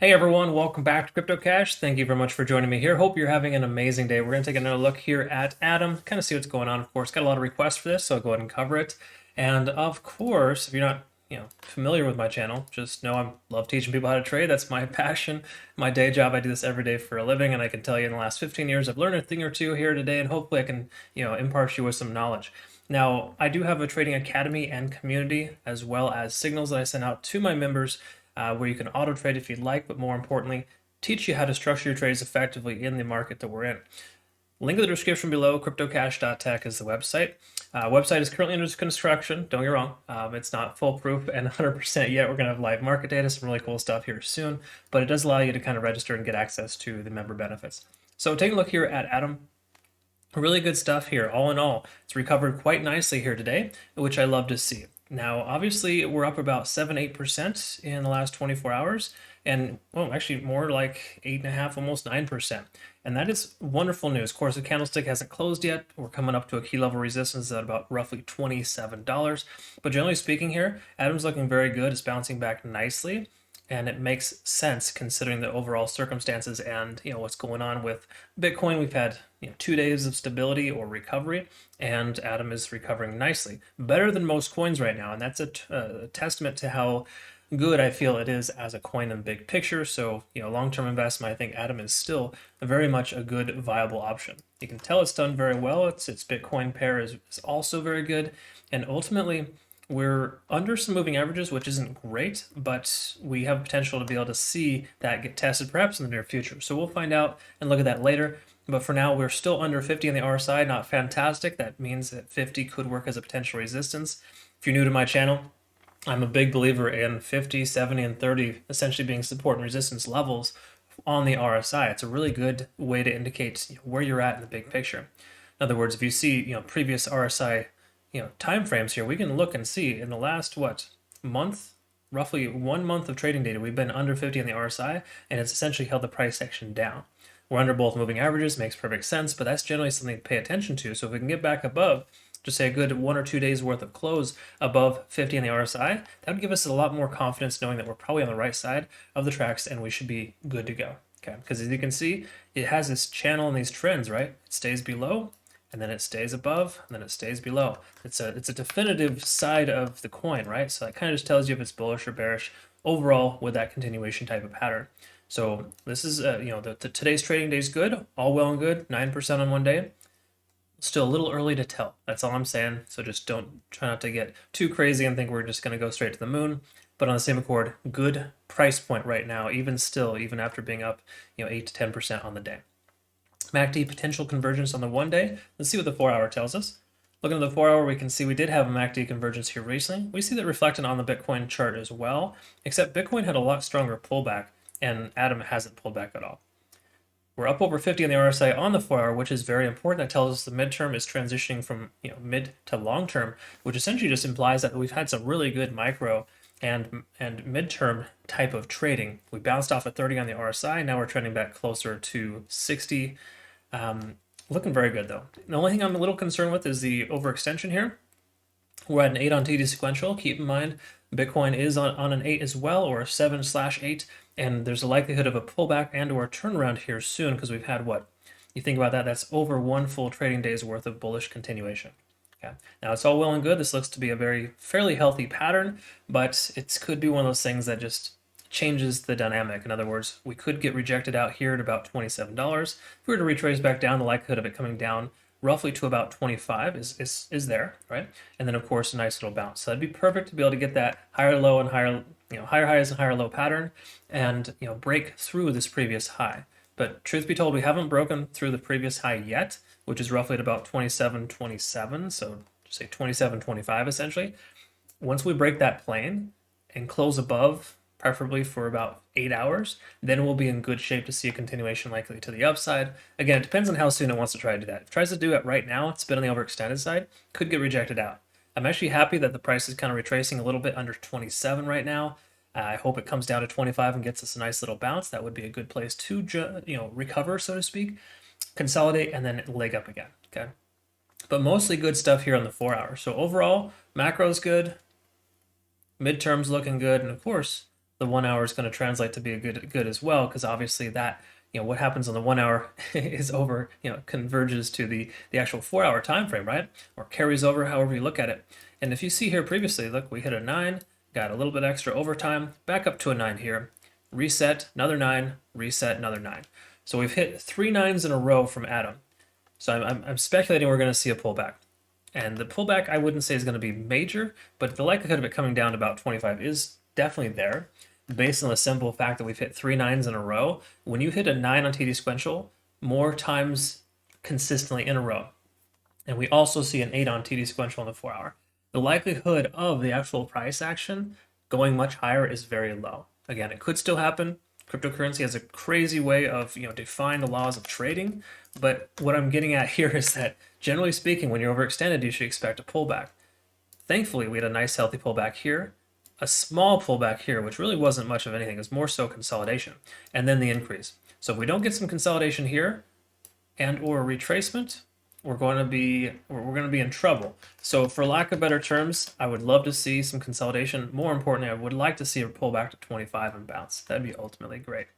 Hey everyone, welcome back to CryptoCache. Thank you very much for joining me here. Hope you're having an amazing day. We're going to take another look here at Atom, kind of see what's going on. Of course, got a lot of requests for this, so I'll go ahead and cover it. And of course, if you're not familiar with my channel, just know I love teaching people how to trade. That's my passion, my day job. I do this every day for a living, and I can tell you in the last 15 years, I've learned a thing or two here today, and hopefully I can impart you with some knowledge. Now, I do have a trading academy and community, as well as signals that I send out to my members where you can auto trade if you'd like, but more importantly, teach you how to structure your trades effectively in the market that we're in. Link in the description below. CryptoCache.tech is the website. Website is currently under construction. Don't get me wrong. It's not foolproof and 100% yet. We're going to have live market data, some really cool stuff here soon, but it does allow you to kind of register and get access to the member benefits. So take a look here at Atom. Really good stuff here. All in all, it's recovered quite nicely here today, which I love to see. Now, obviously, we're up about 7-8% in the last 24 hours, and well, actually more like 8.5, almost 9%. And that is wonderful news. Of course, the candlestick hasn't closed yet. We're coming up to a key level resistance at about roughly $27. But generally speaking here, Atom's looking very good. It's bouncing back nicely. And it makes sense considering the overall circumstances and what's going on with Bitcoin. We've had 2 days of stability or recovery, and Atom is recovering nicely, better than most coins right now, and that's a testament to how good I feel it is as a coin in the big picture. So long-term investment, I think Atom is still very much a good viable option. You can tell it's done very well. Its Bitcoin pair is also very good, and ultimately we're under some moving averages, which isn't great, but we have potential to be able to see that get tested perhaps in the near future. So we'll find out and look at that later. But for now, we're still under 50 on the RSI, not fantastic. That means that 50 could work as a potential resistance. If you're new to my channel, I'm a big believer in 50, 70, and 30 essentially being support and resistance levels on the RSI. It's a really good way to indicate where you're at in the big picture. In other words, if you see previous RSI time frames here, we can look and see in the last month, roughly 1 month of trading data, we've been under 50 on the RSI, and it's essentially held the price action down. We're under both moving averages, makes perfect sense, but that's generally something to pay attention to. So if we can get back above, just say a good 1 or 2 days worth of close above 50 on the RSI, that would give us a lot more confidence knowing that we're probably on the right side of the tracks and we should be good to go. Okay, because as you can see, it has this channel and these trends, right? It stays below, and then it stays above, and then it stays below. It's a definitive side of the coin, right? So that kind of just tells you if it's bullish or bearish overall with that continuation type of pattern. So this is, today's trading day is good, all well and good, 9% on one day. Still a little early to tell. That's all I'm saying. So just try not to get too crazy and think we're just going to go straight to the moon. But on the same accord, good price point right now, even after being up, 8 to 10% on the day. MACD potential convergence on the 1 day. Let's see what the 4-hour tells us. Looking at the 4-hour, we can see we did have a MACD convergence here recently. We see that reflected on the Bitcoin chart as well, except Bitcoin had a lot stronger pullback, and Atom hasn't pulled back at all. We're up over 50 on the RSI on the 4-hour, which is very important. That tells us the midterm is transitioning from mid to long term, which essentially just implies that we've had some really good micro and midterm type of trading. We bounced off at 30 on the RSI. Now we're trending back closer to 60. Looking very good though. The only thing I'm a little concerned with is the overextension here. We're at an 8 on TD sequential. Keep in mind, Bitcoin is on an 8 as well, or a 7/8, and there's a likelihood of a pullback and or a turnaround here soon because we've had you think about that, that's over 1 full trading day's worth of bullish continuation. Okay. Now it's all well and good. This looks to be a fairly healthy pattern, but it could be one of those things that just changes the dynamic. In other words, we could get rejected out here at about $27. If we were to retrace back down, the likelihood of it coming down roughly to about 25 is there, right? And then of course a nice little bounce. So that'd be perfect to be able to get that higher low and higher, higher highs and higher low pattern, and break through this previous high. But truth be told, we haven't broken through the previous high yet, which is roughly at about 27.27. So just say 27.25 essentially. Once we break that plane and close above, preferably for about 8 hours, then we'll be in good shape to see a continuation likely to the upside. Again, it depends on how soon it wants to try to do that. If it tries to do it right now, it's been on the overextended side, could get rejected out. I'm actually happy that the price is kind of retracing a little bit under 27 right now. I hope it comes down to 25 and gets us a nice little bounce. That would be a good place to recover, so to speak, consolidate, and then leg up again. Okay, but mostly good stuff here on the 4-hour. So overall, macro's good, midterm's looking good, and of course, the 1 hour is going to translate to be a good as well, because obviously that, what happens on the 1 hour is over, converges to the actual 4 hour time frame, right? Or carries over, however you look at it. And if you see here previously, look, we hit a 9, got a little bit extra overtime, back up to a 9 here, reset, another 9, reset, another 9. So we've hit 3 9s in a row from Atom. So I'm speculating we're going to see a pullback. And the pullback, I wouldn't say is going to be major, but the likelihood of it coming down to about 25 is definitely there, based on the simple fact that we've hit 3 9s in a row. When you hit a 9 on TD sequential more times consistently in a row, and we also see an 8 on TD sequential in the 4 hour, the likelihood of the actual price action going much higher is very low. Again, it could still happen. Cryptocurrency has a crazy way of defying the laws of trading, but what I'm getting at here is that generally speaking, when you're overextended, you should expect a pullback. Thankfully, we had a nice healthy pullback here, a small pullback here, which really wasn't much of anything. It was more so consolidation, and then the increase. So if we don't get some consolidation here and or retracement, we're going to be in trouble. So for lack of better terms, I would love to see some consolidation. More importantly, I would like to see a pullback to 25 and bounce. That'd be ultimately great.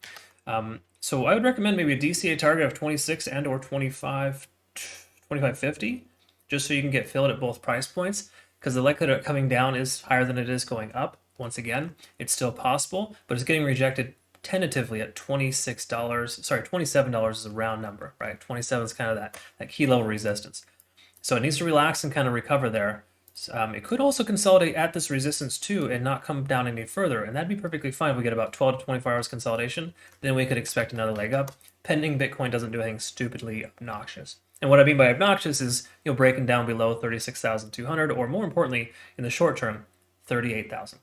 So I would recommend maybe a DCA target of 26 and or 25.50, just so you can get filled at both price points, because the likelihood of it coming down is higher than it is going up. Once again, it's still possible, but it's getting rejected tentatively at $26. Sorry, $27 is a round number, right? 27 is kind of that key level resistance. So it needs to relax and kind of recover there. It could also consolidate at this resistance too and not come down any further, and that'd be perfectly fine if we get about 12 to 24 hours consolidation. Then we could expect another leg up, pending Bitcoin doesn't do anything stupidly obnoxious. And what I mean by obnoxious is breaking down below 36,200, or more importantly, in the short term, 38,000.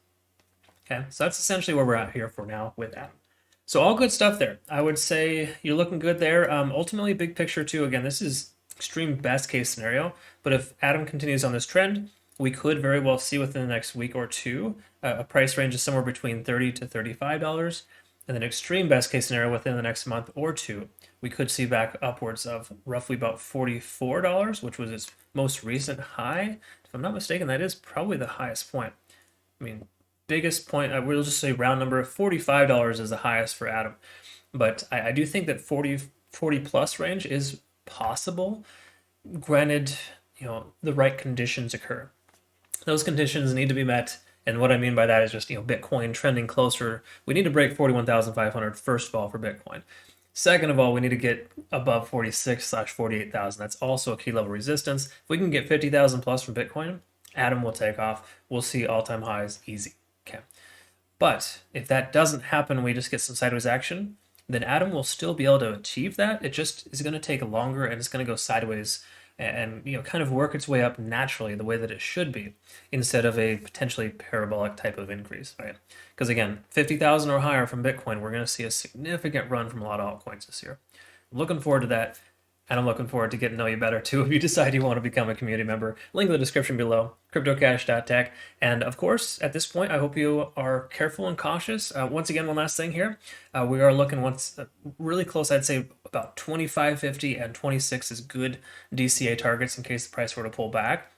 Okay, so that's essentially where we're at here for now with Atom. So all good stuff there. I would say you're looking good there. Ultimately, big picture too. Again, this is extreme best case scenario, but if Atom continues on this trend, we could very well see within the next week or two a price range of somewhere between $30 to $35. And then extreme best case scenario within the next month or two, we could see back upwards of roughly about $44, which was its most recent high. If I'm not mistaken, that is probably the highest point. I mean, biggest point, I will just say round number, $45 is the highest for Atom. But I do think that 40 plus range is possible, granted, the right conditions occur. Those conditions need to be met, and what I mean by that is just, Bitcoin trending closer. We need to break 41,500 first of all for Bitcoin. Second of all, we need to get above 46/48,000. That's also a key level resistance. If we can get 50,000 plus from Bitcoin, Atom will take off. We'll see all-time highs easy. Okay. But if that doesn't happen, we just get some sideways action, then Atom will still be able to achieve that. It just is going to take longer, and it's going to go sideways and kind of work its way up naturally the way that it should be, instead of a potentially parabolic type of increase, right? Because again, 50,000 or higher from Bitcoin, we're going to see a significant run from a lot of altcoins this year. I'm looking forward to that. And I'm looking forward to getting to know you better too if you decide you want to become a community member. Link in the description below, CryptoCache.tech. And of course, at this point, I hope you are careful and cautious. Once again, one last thing here. We are looking really close, I'd say about 25.50 and 26 is good DCA targets in case the price were to pull back.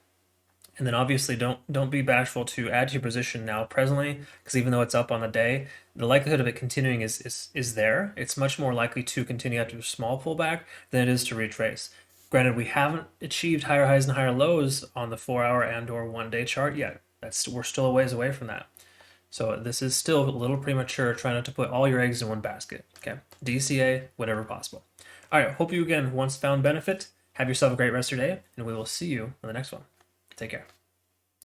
And then obviously don't be bashful to add to your position now presently, because even though it's up on the day, the likelihood of it continuing is there. It's much more likely to continue after a small pullback than it is to retrace. Granted, we haven't achieved higher highs and higher lows on the 4 hour and or 1 day chart yet. We're still a ways away from that. So this is still a little premature. Try not to put all your eggs in one basket. Okay, DCA, whatever possible. All right, hope you again once found benefit. Have yourself a great rest of your day, and we will see you in the next one. Take care.